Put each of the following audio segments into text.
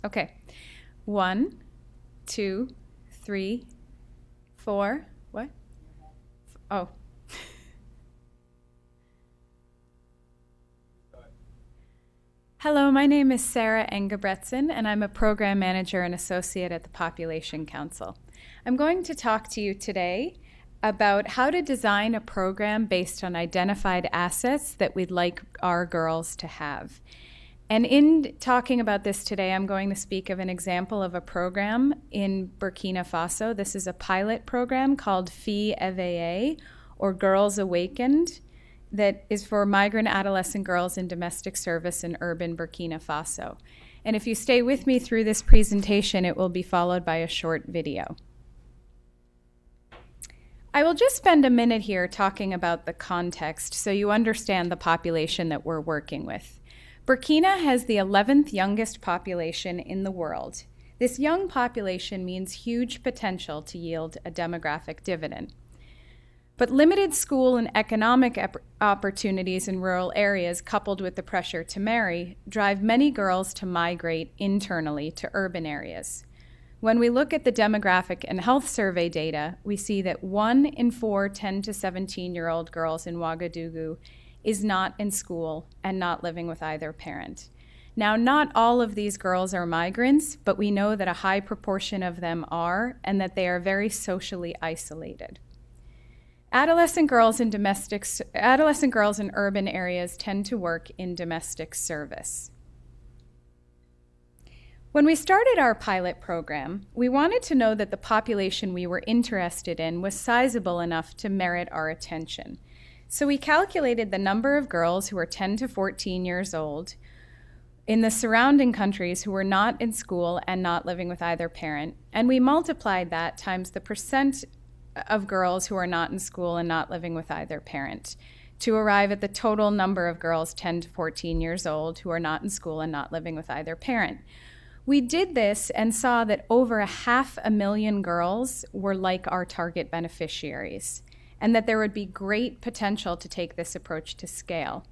Okay. 1, 2, 3, 4. What? Oh. Hello, my name is Sarah Engebretson, and I'm a program manager and associate at the Population Council. I'm going to talk to you today about how to design a program based on identified assets that we'd like our girls to have. And in talking about this today, I'm going to speak of an example of a program in Burkina Faso. This is a pilot program called Filles Éveillées, or Girls Awakened, that is for migrant adolescent girls in domestic service in urban Burkina Faso. And if you stay with me through this presentation, it will be followed by a short video. I will just spend a minute here talking about the context so you understand the population that we're working with. Burkina has the 11th youngest population in the world. This young population means huge potential to yield a demographic dividend. But limited school and economic opportunities in rural areas, coupled with the pressure to marry, drive many girls to migrate internally to urban areas. When we look at the demographic and health survey data, we see that 1 in 4 10 to 17-year-old girls in Ouagadougou is not in school and not living with either parent. Now, not all of these girls are migrants, but we know that a high proportion of them are, and that they are very socially isolated. Adolescent girls in urban areas tend to work in domestic service. When we started our pilot program, we wanted to know that the population we were interested in was sizable enough to merit our attention. So we calculated the number of girls who are 10 to 14 years old in the surrounding countries who were not in school and not living with either parent, and we multiplied that times the percent of girls who are not in school and not living with either parent to arrive at the total number of girls 10 to 14 years old who are not in school and not living with either parent. We did this and saw that over 500,000 girls were like our target beneficiaries, and that there would be great potential to take this approach to scale.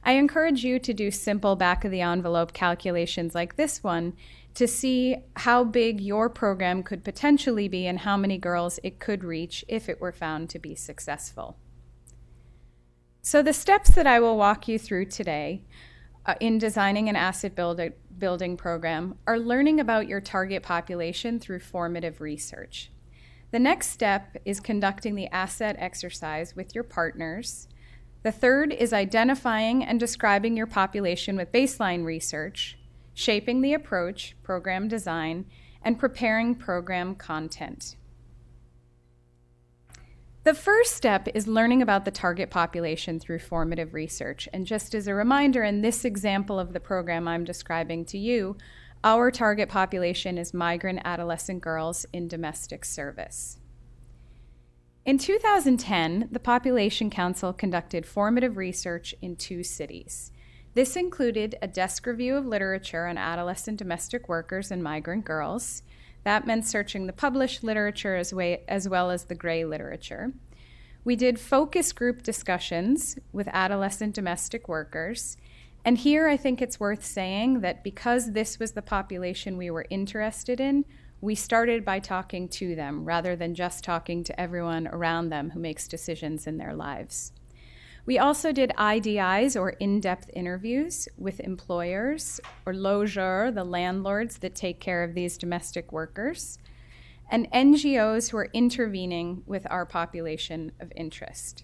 I encourage you to do simple back-of-the-envelope calculations like this one to see how big your program could potentially be and how many girls it could reach if it were found to be successful. So the steps that I will walk you through today in designing an asset building program are learning about your target population through formative research. The next step is conducting the asset exercise with your partners. The third is identifying and describing your population with baseline research, shaping the approach, program design, and preparing program content. The first step is learning about the target population through formative research. And just as a reminder, in this example of the program I'm describing to you, our target population is migrant adolescent girls in domestic service. In 2010, the Population Council conducted formative research in 2 cities. This included a desk review of literature on adolescent domestic workers and migrant girls. That meant searching the published literature as well as the gray literature. We did focus group discussions with adolescent domestic workers. And here I think it's worth saying that because this was the population we were interested in, we started by talking to them rather than just talking to everyone around them who makes decisions in their lives. We also did IDIs, or in-depth interviews, with employers, or logeurs, the landlords that take care of these domestic workers, and NGOs who are intervening with our population of interest.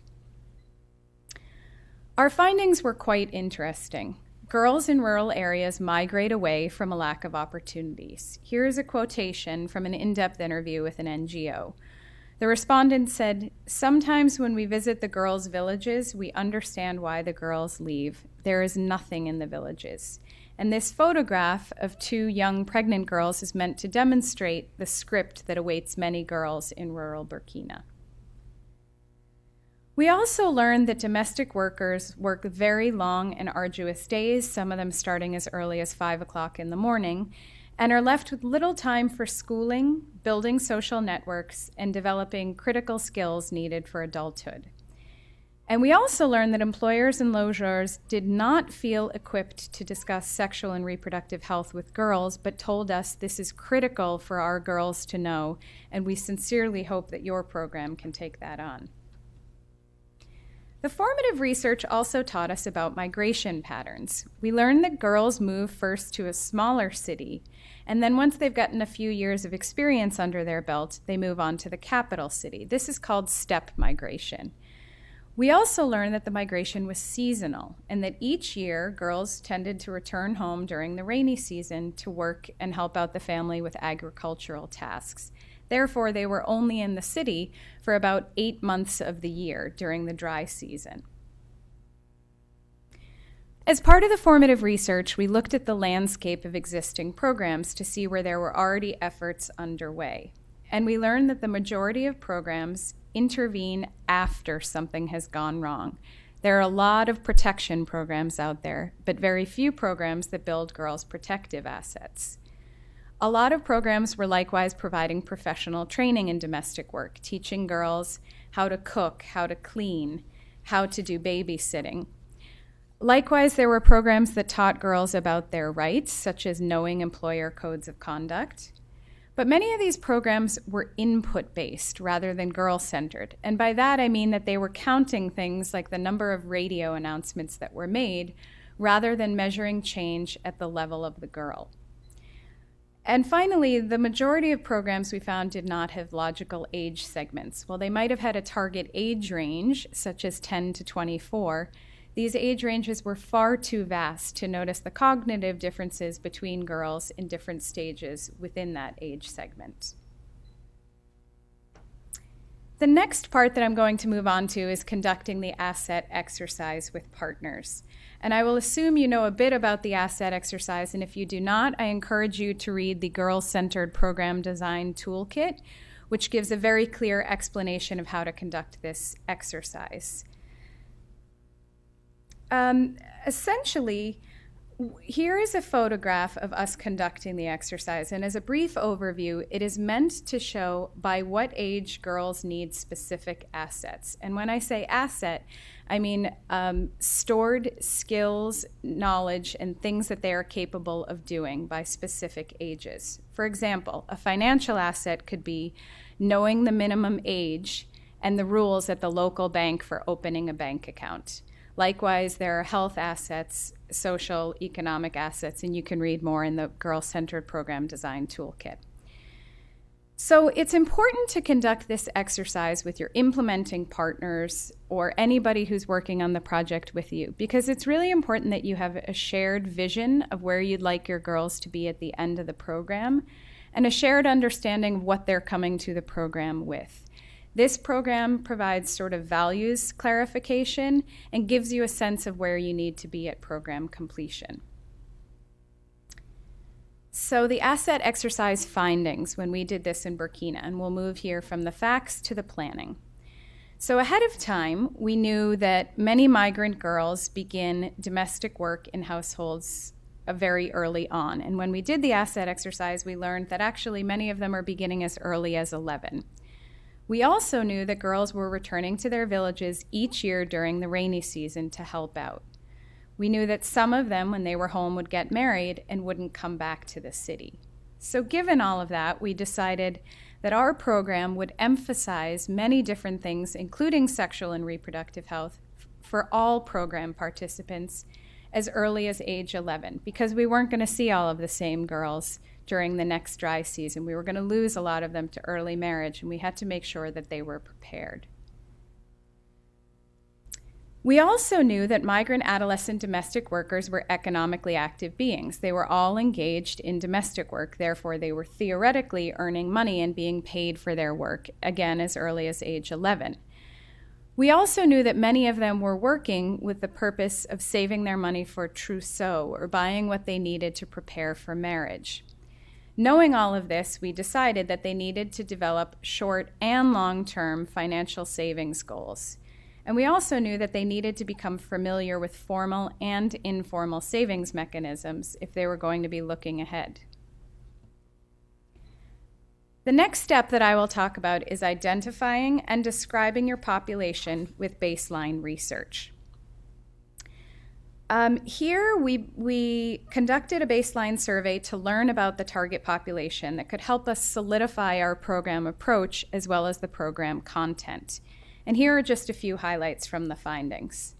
Our findings were quite interesting. Girls in rural areas migrate away from a lack of opportunities. Here is a quotation from an in-depth interview with an NGO. The respondent said, "Sometimes when we visit the girls' villages, we understand why the girls leave. There is nothing in the villages." And this photograph of 2 young pregnant girls is meant to demonstrate the script that awaits many girls in rural Burkina. We also learned that domestic workers work very long and arduous days, some of them starting as early as 5 o'clock in the morning, and are left with little time for schooling, building social networks, and developing critical skills needed for adulthood. And we also learned that employers and logeurs did not feel equipped to discuss sexual and reproductive health with girls, but told us this is critical for our girls to know, and we sincerely hope that your program can take that on. The formative research also taught us about migration patterns. We learned that girls move first to a smaller city, and then once they've gotten a few years of experience under their belt, they move on to the capital city. This is called step migration. We also learned that the migration was seasonal, and that each year girls tended to return home during the rainy season to work and help out the family with agricultural tasks. Therefore, they were only in the city for about 8 months of the year during the dry season. As part of the formative research, we looked at the landscape of existing programs to see where there were already efforts underway. And we learned that the majority of programs intervene after something has gone wrong. There are a lot of protection programs out there, but very few programs that build girls' protective assets. A lot of programs were likewise providing professional training in domestic work, teaching girls how to cook, how to clean, how to do babysitting. Likewise, there were programs that taught girls about their rights, such as knowing employer codes of conduct. But many of these programs were input-based rather than girl-centered. And by that, I mean that they were counting things like the number of radio announcements that were made rather than measuring change at the level of the girl. And finally, the majority of programs we found did not have logical age segments. While they might have had a target age range, such as 10 to 24, these age ranges were far too vast to notice the cognitive differences between girls in different stages within that age segment. The next part that I'm going to move on to is conducting the asset exercise with partners. And I will assume you know a bit about the asset exercise, and if you do not, I encourage you to read the Girl-Centered Program Design Toolkit, which gives a very clear explanation of how to conduct this exercise. Essentially, here is a photograph of us conducting the exercise, and as a brief overview, it is meant to show by what age girls need specific assets. And when I say asset, I mean stored skills, knowledge, and things that they are capable of doing by specific ages. For example, a financial asset could be knowing the minimum age and the rules at the local bank for opening a bank account. Likewise, there are health assets, social, economic assets, and you can read more in the Girl-Centered Program Design Toolkit. So it's important to conduct this exercise with your implementing partners or anybody who's working on the project with you, because it's really important that you have a shared vision of where you'd like your girls to be at the end of the program and a shared understanding of what they're coming to the program with. This program provides sort of values clarification and gives you a sense of where you need to be at program completion. So the asset exercise findings when we did this in Burkina, and we'll move here from the facts to the planning. So ahead of time, we knew that many migrant girls begin domestic work in households very early on. And when we did the asset exercise, we learned that actually many of them are beginning as early as 11. We also knew that girls were returning to their villages each year during the rainy season to help out. We knew that some of them, when they were home, would get married and wouldn't come back to the city. So given all of that, we decided that our program would emphasize many different things, including sexual and reproductive health, for all program participants as early as age 11, because we weren't going to see all of the same girls during the next dry season. We were going to lose a lot of them to early marriage, and we had to make sure that they were prepared. We also knew that migrant adolescent domestic workers were economically active beings. They were all engaged in domestic work, therefore they were theoretically earning money and being paid for their work, again as early as age 11. We also knew that many of them were working with the purpose of saving their money for trousseau or buying what they needed to prepare for marriage. Knowing all of this, we decided that they needed to develop short and long-term financial savings goals. And we also knew that they needed to become familiar with formal and informal savings mechanisms if they were going to be looking ahead. The next step that I will talk about is identifying and describing your population with baseline research. Here we conducted a baseline survey to learn about the target population that could help us solidify our program approach as well as the program content. And here are just a few highlights from the findings.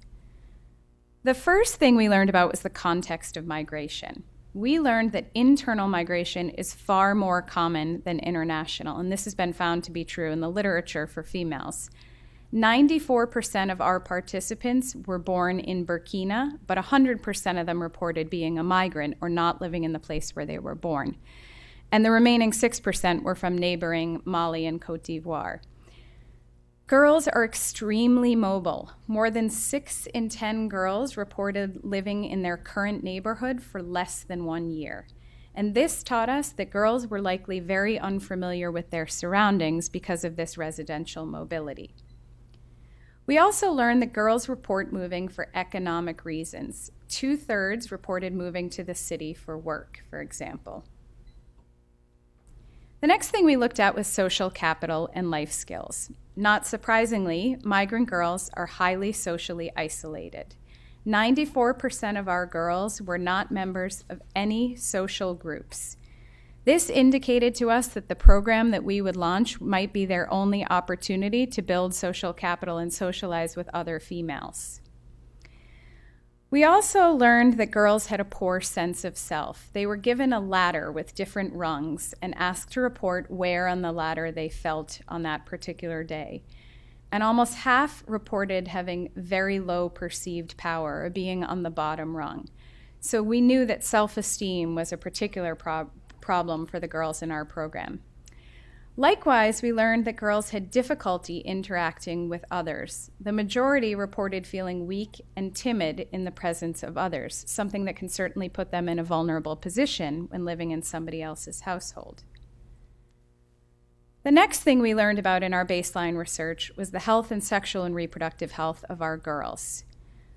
The first thing we learned about was the context of migration. We learned that internal migration is far more common than international, and this has been found to be true in the literature for females. 94% of our participants were born in Burkina, but 100% of them reported being a migrant or not living in the place where they were born. And the remaining 6% were from neighboring Mali and Cote d'Ivoire. Girls are extremely mobile. More than 6 in 10 girls reported living in their current neighborhood for less than 1 year. And this taught us that girls were likely very unfamiliar with their surroundings because of this residential mobility. We also learned that girls report moving for economic reasons. 2/3 reported moving to the city for work, for example. The next thing we looked at was social capital and life skills. Not surprisingly, migrant girls are highly socially isolated. 94% of our girls were not members of any social groups. This indicated to us that the program that we would launch might be their only opportunity to build social capital and socialize with other females. We also learned that girls had a poor sense of self. They were given a ladder with different rungs and asked to report where on the ladder they felt on that particular day. And almost half reported having very low perceived power or being on the bottom rung. So we knew that self-esteem was a particular problem for the girls in our program. Likewise, we learned that girls had difficulty interacting with others. The majority reported feeling weak and timid in the presence of others, something that can certainly put them in a vulnerable position when living in somebody else's household. The next thing we learned about in our baseline research was the health and sexual and reproductive health of our girls.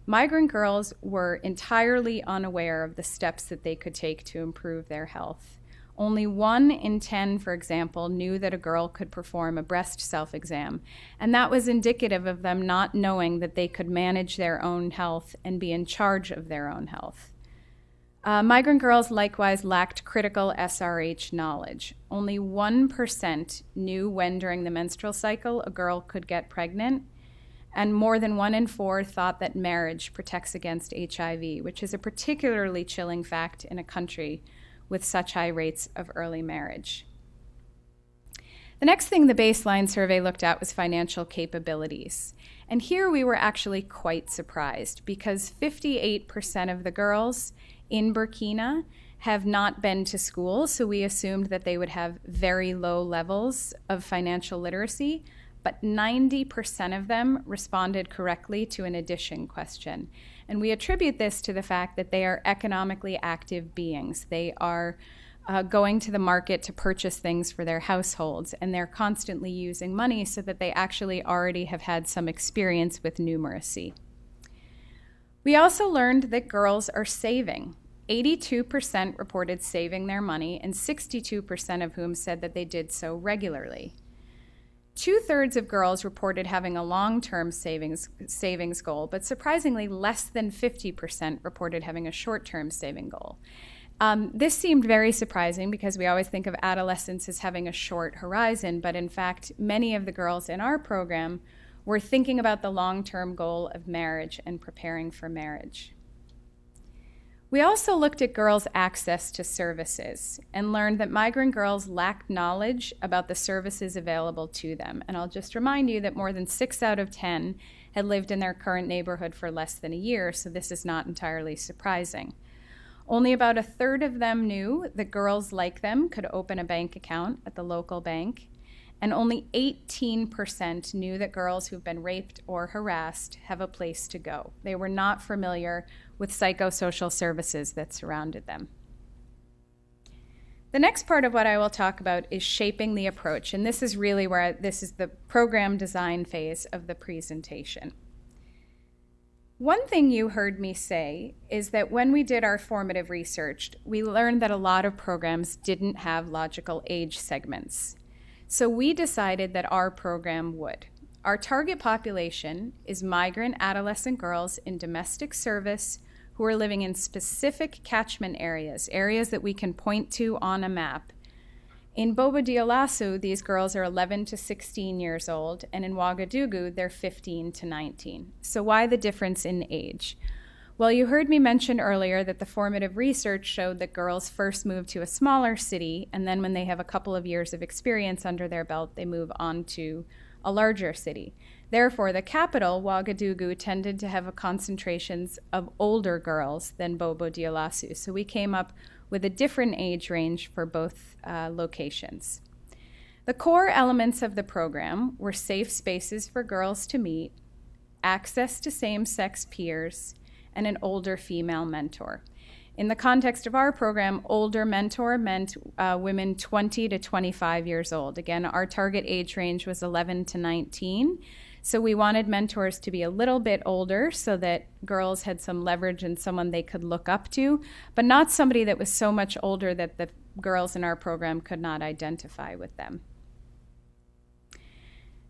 Migrant girls were entirely unaware of the steps that they could take to improve their health. Only 1 in 10, for example, knew that a girl could perform a breast self-exam, and that was indicative of them not knowing that they could manage their own health and be in charge of their own health. Migrant girls likewise lacked critical SRH knowledge. Only 1% knew when during the menstrual cycle a girl could get pregnant, and more than 1 in 4 thought that marriage protects against HIV, which is a particularly chilling fact in a country with such high rates of early marriage. The next thing the baseline survey looked at was financial capabilities. And here we were actually quite surprised because 58% of the girls in Burkina have not been to school, so we assumed that they would have very low levels of financial literacy, but 90% of them responded correctly to an addition question. And we attribute this to the fact that they are economically active beings. They are going to the market to purchase things for their households, and they're constantly using money so that they actually already have had some experience with numeracy. We also learned that girls are saving. 82% reported saving their money, and 62% of whom said that they did so regularly. 2/3 of girls reported having a long-term savings goal, but surprisingly less than 50% reported having a short-term saving goal. This seemed very surprising because we always think of adolescence as having a short horizon, but in fact, many of the girls in our program were thinking about the long-term goal of marriage and preparing for marriage. We also looked at girls' access to services and learned that migrant girls lacked knowledge about the services available to them. And I'll just remind you that more than 6 out of 10 had lived in their current neighborhood for less than a year, so this is not entirely surprising. Only about 1/3 of them knew that girls like them could open a bank account at the local bank, and only 18% knew that girls who've been raped or harassed have a place to go. They were not familiar with psychosocial services that surrounded them. The next part of what I will talk about is shaping the approach, and this is really where this is the program design phase of the presentation. One thing you heard me say is that when we did our formative research, we learned that a lot of programs didn't have logical age segments. So we decided that our program would. Our target population is migrant adolescent girls in domestic service who are living in specific catchment areas, areas that we can point to on a map. In Bobo Dioulasso, these girls are 11 to 16 years old, and in Ouagadougou, they're 15 to 19. So why the difference in age? Well, you heard me mention earlier that the formative research showed that girls first move to a smaller city, and then when they have a couple of years of experience under their belt, they move on to a larger city. Therefore, the capital, Ouagadougou, tended to have concentrations of older girls than Bobo Dioulasso. So we came up with a different age range for both locations. The core elements of the program were safe spaces for girls to meet, access to same-sex peers, and an older female mentor. In the context of our program, older mentor meant women 20 to 25 years old. Again, our target age range was 11 to 19. So we wanted mentors to be a little bit older so that girls had some leverage and someone they could look up to, but not somebody that was so much older that the girls in our program could not identify with them.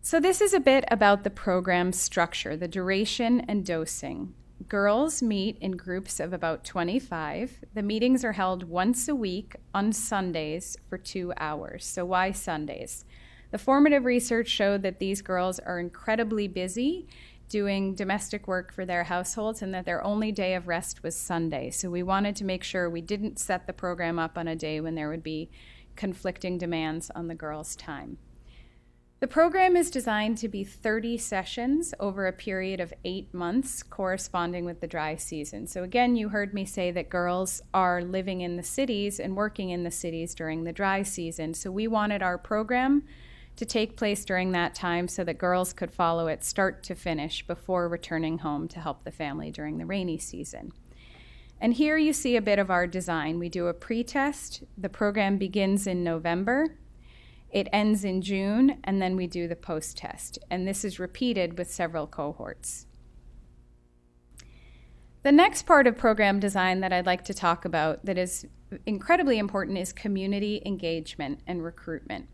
So this is a bit about the program structure, the duration and dosing. Girls meet in groups of about 25. The meetings are held once a week on Sundays for 2 hours. So why Sundays? The formative research showed that these girls are incredibly busy doing domestic work for their households and that their only day of rest was Sunday. So we wanted to make sure we didn't set the program up on a day when there would be conflicting demands on the girls' time. The program is designed to be 30 sessions over a period of 8 months, corresponding with the dry season. So again, you heard me say that girls are living in the cities and working in the cities during the dry season. So we wanted our program to take place during that time so that girls could follow it start to finish before returning home to help the family during the rainy season. And here you see a bit of our design. We do a pre-test. The program begins in November. It ends in June, and then we do the post-test. And this is repeated with several cohorts. The next part of program design that I'd like to talk about that is incredibly important is community engagement and recruitment.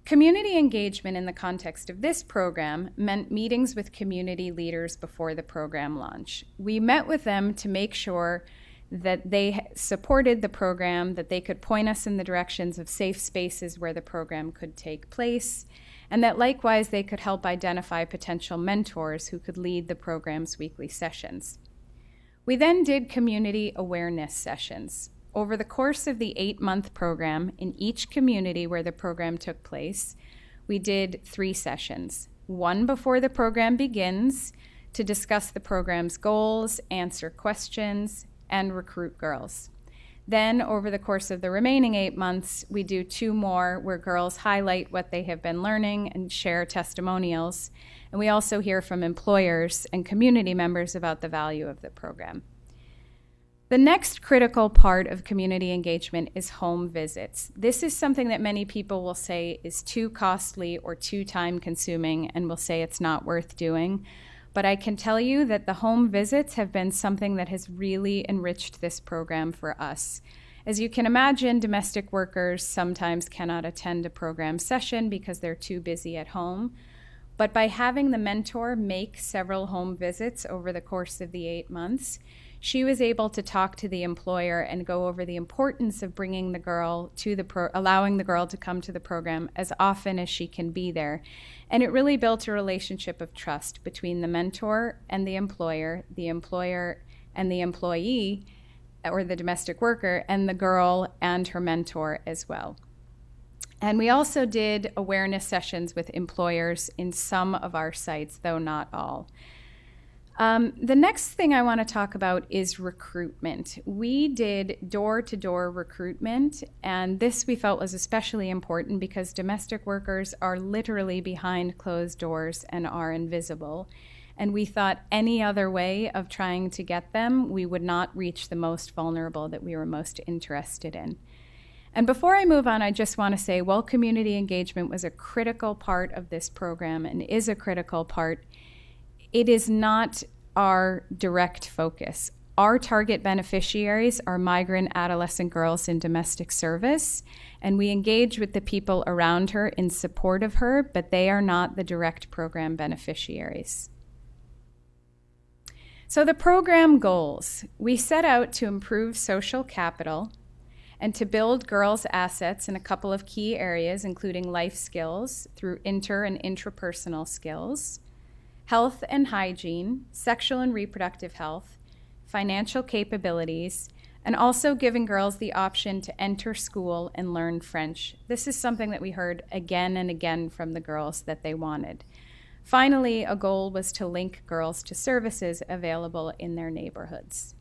Community engagement in the context of this program meant meetings with community leaders before the program launch. We met with them to make sure that they supported the program, that they could point us in the directions of safe spaces where the program could take place, and that likewise they could help identify potential mentors who could lead the program's weekly sessions. We then did community awareness sessions. Over the course of the 8-month program, in each community where the program took place, we did 3 sessions. One before the program begins to discuss the program's goals, answer questions, and recruit girls. Then, over the course of the remaining 8 months, we do 2 more where girls highlight what they have been learning and share testimonials. And we also hear from employers and community members about the value of the program. The next critical part of community engagement is home visits. This is something that many people will say is too costly or too time-consuming and will say it's not worth doing. But I can tell you that the home visits have been something that has really enriched this program for us. As you can imagine, domestic workers sometimes cannot attend a program session because they're too busy at home. But by having the mentor make several home visits over the course of the 8 months, she was able to talk to the employer and go over the importance of bringing the girl to allowing the girl to come to the program as often as she can be there. And it really built a relationship of trust between the mentor and the employer and the employee, or the domestic worker, and the girl and her mentor as well. And we also did awareness sessions with employers in some of our sites, though not all. The next thing I want to talk about is recruitment. We did door-to-door recruitment, and this we felt was especially important because domestic workers are literally behind closed doors and are invisible. And we thought any other way of trying to get them, we would not reach the most vulnerable that we were most interested in. And before I move on, I just want to say, while community engagement was a critical part of this program and is a critical part, it is not our direct focus. Our target beneficiaries are migrant adolescent girls in domestic service, and we engage with the people around her in support of her, but they are not the direct program beneficiaries. So the program goals. We set out to improve social capital and to build girls' assets in a couple of key areas, including life skills through inter- and intrapersonal skills, health and hygiene, sexual and reproductive health, financial capabilities, and also giving girls the option to enter school and learn French. This is something that we heard again and again from the girls that they wanted. Finally, a goal was to link girls to services available in their neighborhoods.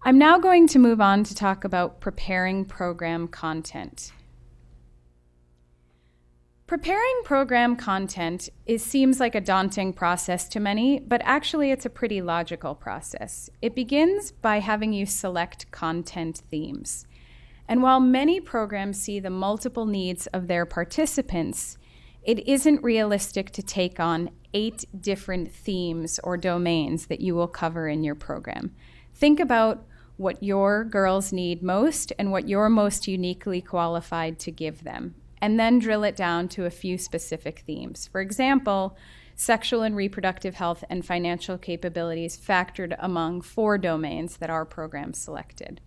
I'm now going to move on to talk about preparing program content. Preparing program content seems like a daunting process to many, but actually it's a pretty logical process. It begins by having you select content themes. And while many programs see the multiple needs of their participants, it isn't realistic to take on 8 different themes or domains that you will cover in your program. Think about what your girls need most and what you're most uniquely qualified to give them, and then drill it down to a few specific themes. For example, sexual and reproductive health and financial capabilities factored among 4 domains that our program selected.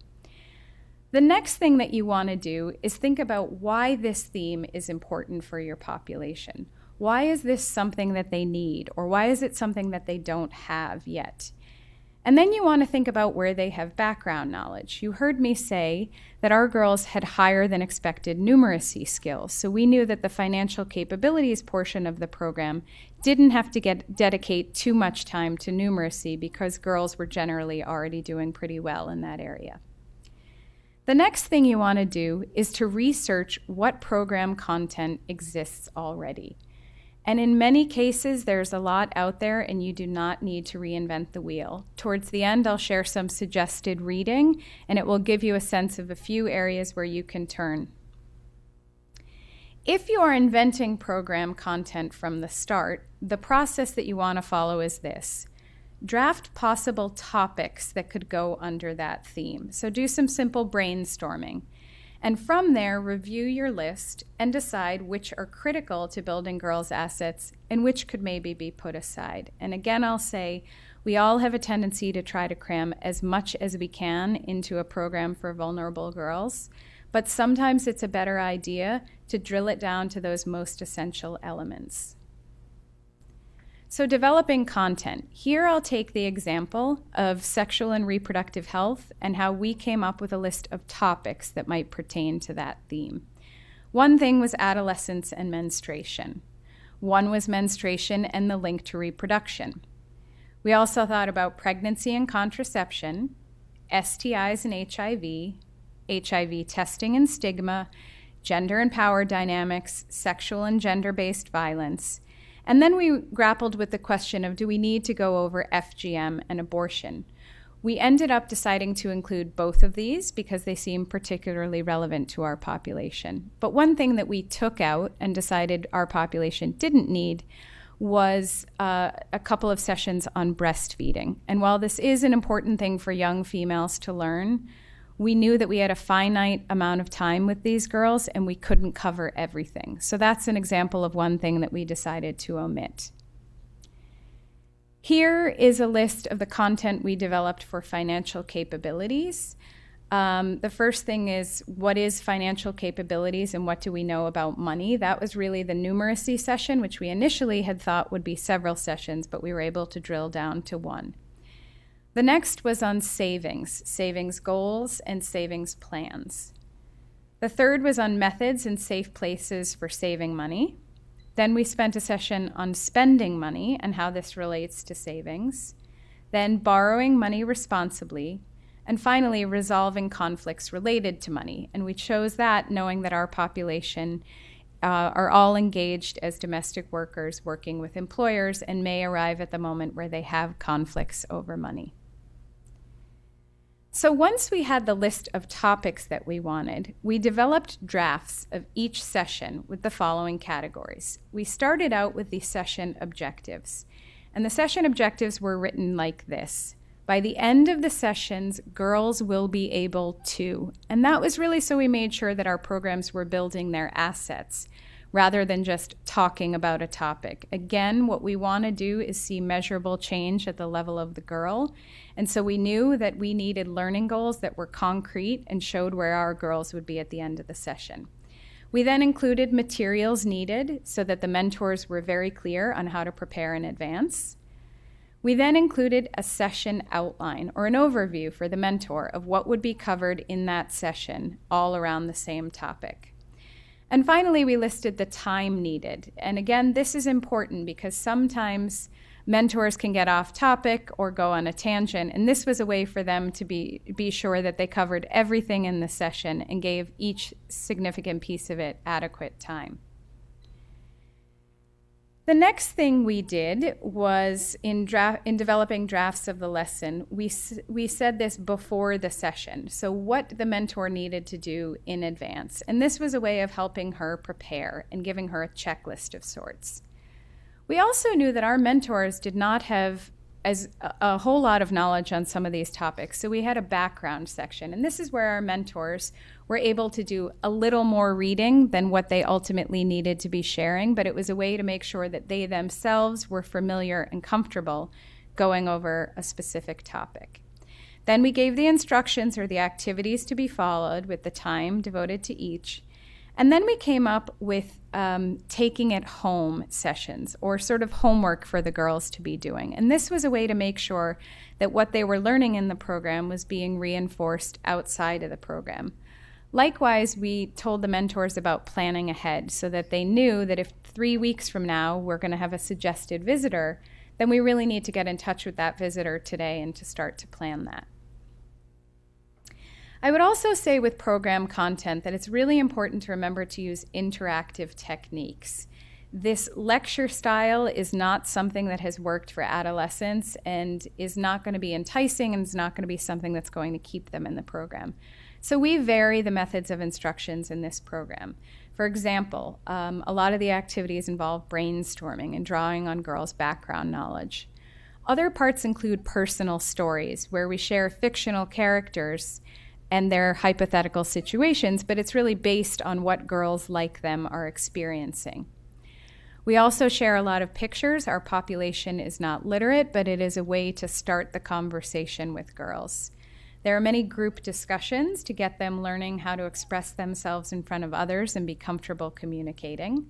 The next thing that you want to do is think about why this theme is important for your population. Why is this something that they need, or why is it something that they don't have yet? And then you want to think about where they have background knowledge. You heard me say that our girls had higher than expected numeracy skills, so we knew that the financial capabilities portion of the program didn't have to dedicate too much time to numeracy because girls were generally already doing pretty well in that area. The next thing you want to do is to research what program content exists already. And in many cases, there's a lot out there and you do not need to reinvent the wheel. Towards the end, I'll share some suggested reading, and it will give you a sense of a few areas where you can turn. If you are inventing program content from the start, the process that you want to follow is this. Draft possible topics that could go under that theme. So do some simple brainstorming. And from there, review your list and decide which are critical to building girls' assets and which could maybe be put aside. And again, I'll say, we all have a tendency to try to cram as much as we can into a program for vulnerable girls, but sometimes it's a better idea to drill it down to those most essential elements. So developing content. Here I'll take the example of sexual and reproductive health and how we came up with a list of topics that might pertain to that theme. One thing was adolescence and menstruation. One was menstruation and the link to reproduction. We also thought about pregnancy and contraception, STIs and HIV testing and stigma, gender and power dynamics, sexual and gender-based violence. And then we grappled with the question of, do we need to go over FGM and abortion? We ended up deciding to include both of these because they seem particularly relevant to our population. But one thing that we took out and decided our population didn't need was a couple of sessions on breastfeeding. And while this is an important thing for young females to learn, we knew that we had a finite amount of time with these girls and we couldn't cover everything. So that's an example of one thing that we decided to omit. Here is a list of the content we developed for financial capabilities. The first thing is, what is financial capabilities and what do we know about money? That was really the numeracy session, which we initially had thought would be several sessions, but we were able to drill down to one. The next was on savings goals and savings plans. The third was on methods and safe places for saving money. Then we spent a session on spending money and how this relates to savings. Then borrowing money responsibly. And finally, resolving conflicts related to money. And we chose that knowing that our population are all engaged as domestic workers working with employers and may arrive at the moment where they have conflicts over money. So once we had the list of topics that we wanted, we developed drafts of each session with the following categories. We started out with the session objectives, and the session objectives were written like this. By the end of the sessions, girls will be able to. And that was really so we made sure that our programs were building their assets rather than just talking about a topic. Again, what we want to do is see measurable change at the level of the girl. And so we knew that we needed learning goals that were concrete and showed where our girls would be at the end of the session. We then included materials needed so that the mentors were very clear on how to prepare in advance. We then included a session outline or an overview for the mentor of what would be covered in that session, all around the same topic. And finally, we listed the time needed. And again, this is important because sometimes mentors can get off topic or go on a tangent, and this was a way for them to be sure that they covered everything in the session and gave each significant piece of it adequate time. The next thing we did was in developing drafts of the lesson, we said this before the session, so what the mentor needed to do in advance. And this was a way of helping her prepare and giving her a checklist of sorts. We also knew that our mentors did not have a whole lot of knowledge on some of these topics, so we had a background section. And this is where our mentors were able to do a little more reading than what they ultimately needed to be sharing, but it was a way to make sure that they themselves were familiar and comfortable going over a specific topic. Then we gave the instructions or the activities to be followed with the time devoted to each. And then we came up with taking it home sessions or sort of homework for the girls to be doing. And this was a way to make sure that what they were learning in the program was being reinforced outside of the program. Likewise, we told the mentors about planning ahead so that they knew that if 3 weeks from now we're going to have a suggested visitor, then we really need to get in touch with that visitor today and to start to plan that. I would also say with program content that it's really important to remember to use interactive techniques. This lecture style is not something that has worked for adolescents and is not going to be enticing and is not going to be something that's going to keep them in the program. So we vary the methods of instructions in this program. For example, a lot of the activities involve brainstorming and drawing on girls' background knowledge. Other parts include personal stories where we share fictional characters and their hypothetical situations, but it's really based on what girls like them are experiencing. We also share a lot of pictures. Our population is not literate, but it is a way to start the conversation with girls. There are many group discussions to get them learning how to express themselves in front of others and be comfortable communicating.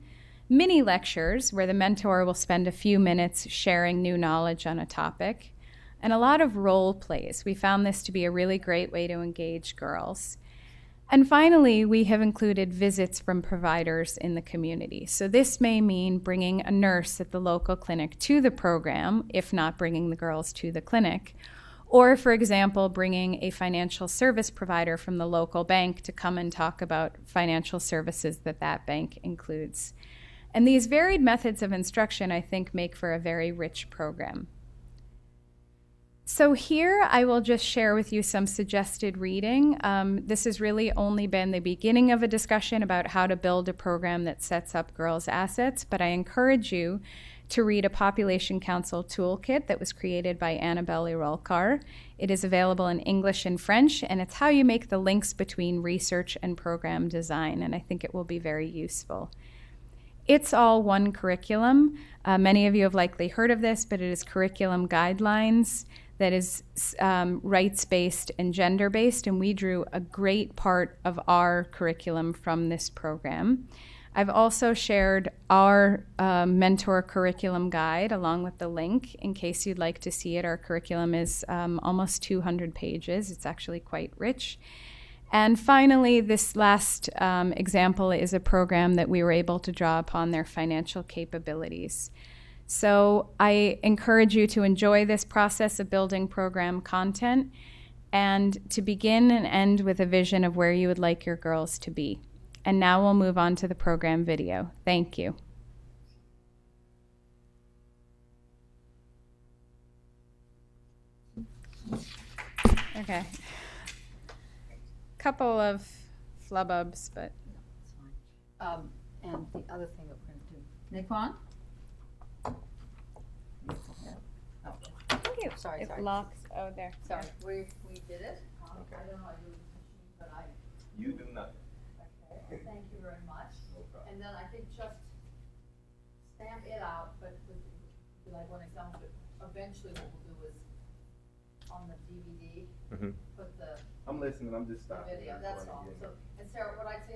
Mini lectures where the mentor will spend a few minutes sharing new knowledge on a topic. And a lot of role plays. We found this to be a really great way to engage girls. And finally, we have included visits from providers in the community. So this may mean bringing a nurse at the local clinic to the program, if not bringing the girls to the clinic, or, for example, bringing a financial service provider from the local bank to come and talk about financial services that bank includes. And these varied methods of instruction, I think, make for a very rich program. So here I will just share with you some suggested reading. This has really only been the beginning of a discussion about how to build a program that sets up girls' assets, but I encourage you to read a Population Council toolkit that was created by Annabelle Irolkar. It is available in English and French, and it's how you make the links between research and program design, and I think it will be very useful. It's all one curriculum. Many of you have likely heard of this, but it is curriculum guidelines that is rights-based and gender-based, and we drew a great part of our curriculum from this program. I've also shared our mentor curriculum guide along with the link in case you'd like to see it. Our curriculum is almost 200 pages. It's actually quite rich. And finally, this last example is a program that we were able to draw upon their financial capabilities. So I encourage you to enjoy this process of building program content and to begin and end with a vision of where you would like your girls to be. And now we'll move on to the program video. Thank you. Okay. Couple of flubbubs, but. And the other thing that we're going to do. Naquan? you. Sorry, It sorry. locks. Oh, there. Sorry, we did it. Okay. I don't know how to do this machine, but I, You do nothing. okay, thank you very much. No problem. And then I think just stamp it out, but with, like one example, eventually what we'll do is on the DVD, Mhm. put the I'm listening, I'm just stopping. video, that's all. So, and Sarah, what I'd say